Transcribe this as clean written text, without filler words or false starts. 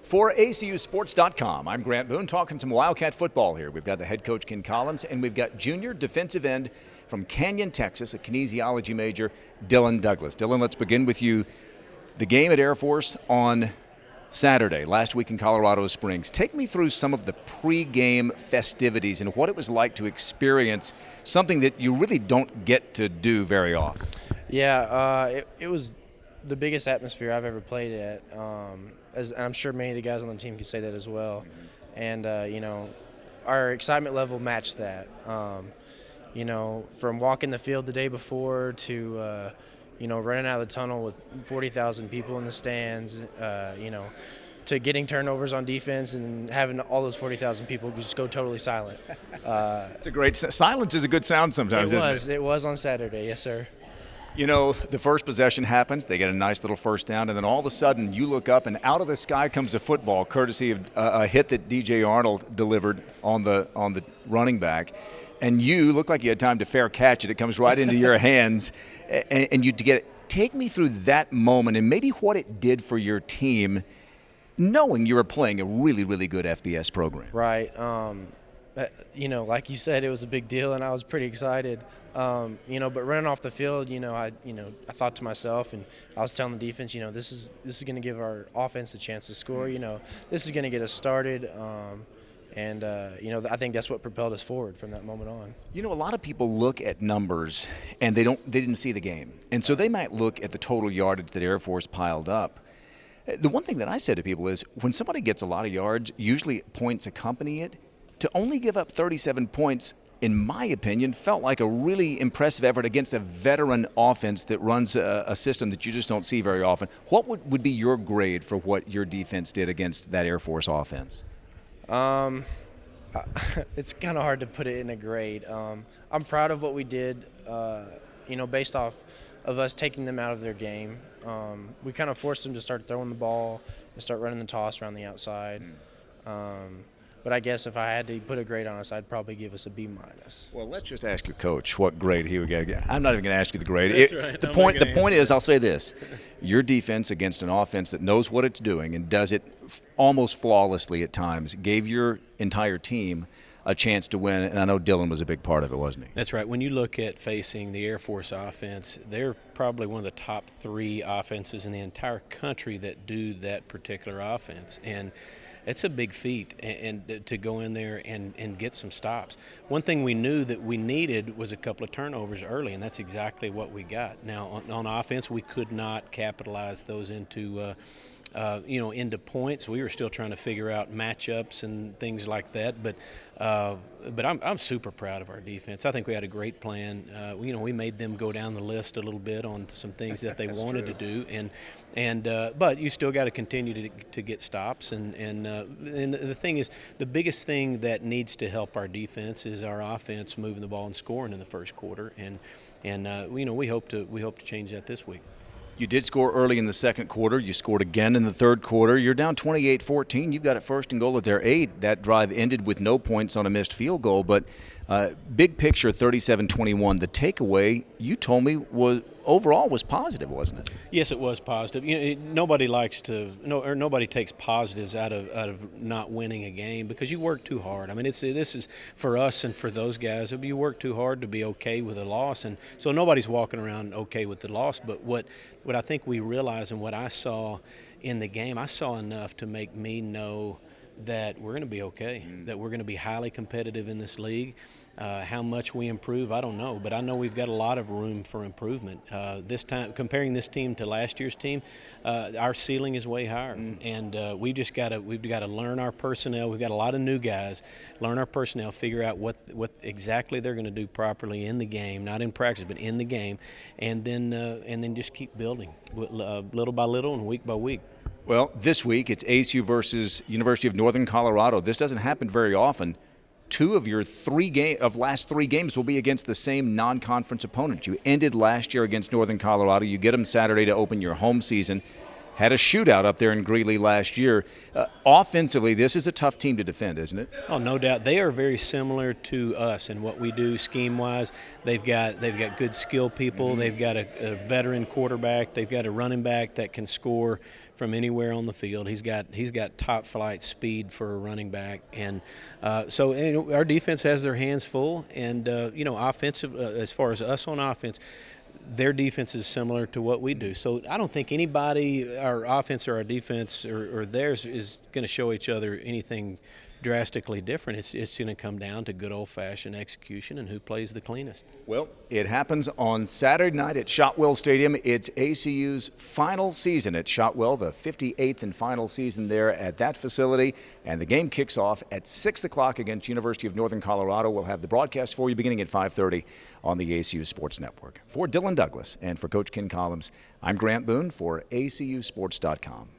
For ACUSports.com, I'm Grant Boone talking some Wildcat football here. We've got the head coach, Ken Collums, and we've got junior defensive end from Canyon, Texas, a kinesiology major, Dylan Douglas. Dylan, let's begin with you. The game at Air Force on Saturday, last week in Colorado Springs. Take me through some of the pre-game festivities and what it was like to experience something that you really don't get to do very often. Yeah, it was the biggest atmosphere I've ever played at. As I'm sure many of the guys on the team can say that as well. And, our excitement level matched that. From walking the field the day before to, running out of the tunnel with 40,000 people in the stands, to getting turnovers on defense and having all those 40,000 people just go totally silent. It's a great silence is a good sound sometimes, isn't it? It was on Saturday, yes, sir. You know, the first possession happens, they get a nice little first down, and then all of a sudden you look up and out of the sky comes a football, courtesy of a hit that DJ Arnold delivered on the running back. And you look like you had time to fair catch it. It comes right into your hands, and you get it. Take me through that moment and maybe what it did for your team, knowing you were playing a really, really good FBS program. Right. Like you said, it was a big deal, and I was pretty excited. But running off the field, I thought to myself, and I was telling the defense, this is going to give our offense a chance to score. This is going to get us started. I think that's what propelled us forward from that moment on. A lot of people look at numbers and they didn't see the game. And so they might look at the total yardage that Air Force piled up. The one thing that I said to people is when somebody gets a lot of yards, usually points accompany it. To only give up 37 points, in my opinion, felt like a really impressive effort against a veteran offense that runs a system that you just don't see very often. What would be your grade for what your defense did against that Air Force offense? It's kind of hard to put it in a grade. I'm proud of what we did, based off of us taking them out of their game. We kind of forced them to start throwing the ball and start running the toss around the outside. But I guess if I had to put a grade on us, I'd probably give us a B-. Well, let's just ask your coach what grade he would get. I'm not even going to ask you the grade. Right. The point is, I'll say this. Your defense against an offense that knows what it's doing and does it almost flawlessly at times gave your entire team a chance to win, and I know Dylan was a big part of it, wasn't he? That's right. When you look at facing the Air Force offense, they're probably one of the top 3 offenses in the entire country that do that particular offense. And it's a big feat and to go in there and get some stops. One thing we knew that we needed was a couple of turnovers early, and that's exactly what we got. Now, on offense, we could not capitalize those into points. We were still trying to figure out matchups and things like that. But I'm super proud of our defense. I think we had a great plan. We made them go down the list a little bit on some things that they wanted to do, but you still got to continue to get stops. And the thing is, the biggest thing that needs to help our defense is our offense moving the ball and scoring in the first quarter. We hope to change that this week. You did score early in the second quarter. You scored again in the third quarter. You're down 28-14. You've got it first and goal at their 8. That drive ended with no points on a missed field goal. But big picture, 37-21. The takeaway, you told me, was positive, wasn't it? Yes, it was positive. Nobody takes positives out of not winning a game because you work too hard. I mean, this is for us and for those guys. You work too hard to be okay with a loss, and so nobody's walking around okay with the loss. But what I think we realized and what I saw in the game, I saw enough to make me know that we're going to be okay, that we're going to be highly competitive in this league. How much we improve, I don't know, but I know we've got a lot of room for improvement. This time, comparing this team to last year's team, our ceiling is way higher, and we've got to learn our personnel. We've got a lot of new guys. Learn our personnel, figure out what exactly they're going to do properly in the game, not in practice, but in the game, and then just keep building little by little and week by week. Well, this week it's ACU versus University of Northern Colorado. This doesn't happen very often. 2 of your last 3 games will be against the same non-conference opponent. You ended last year against Northern Colorado. You get them Saturday to open your home season. had a shootout up there in Greeley last year. Offensively, this is a tough team to defend, isn't it? Oh, no doubt. They are very similar to us in what we do scheme-wise. They've got good skill people. They've got a veteran quarterback. They've got a running back that can score from anywhere on the field. He's got top flight speed for a running back, and so our defense has their hands full. And offensive, as far as us on offense, their defense is similar to what we do. So I don't think anybody, our offense or our defense or theirs, is going to show each other anything drastically different. It's going to come down to good old-fashioned execution and who plays the cleanest. Well, it happens on Saturday night at Shotwell Stadium. It's ACU's final season at Shotwell, the 58th and final season there at that facility. And the game kicks off at 6 o'clock against University of Northern Colorado. We'll have the broadcast for you beginning at 5:30 on the ACU Sports Network. For Dylan Douglas and for Coach Ken Collums, I'm Grant Boone for ACUSports.com.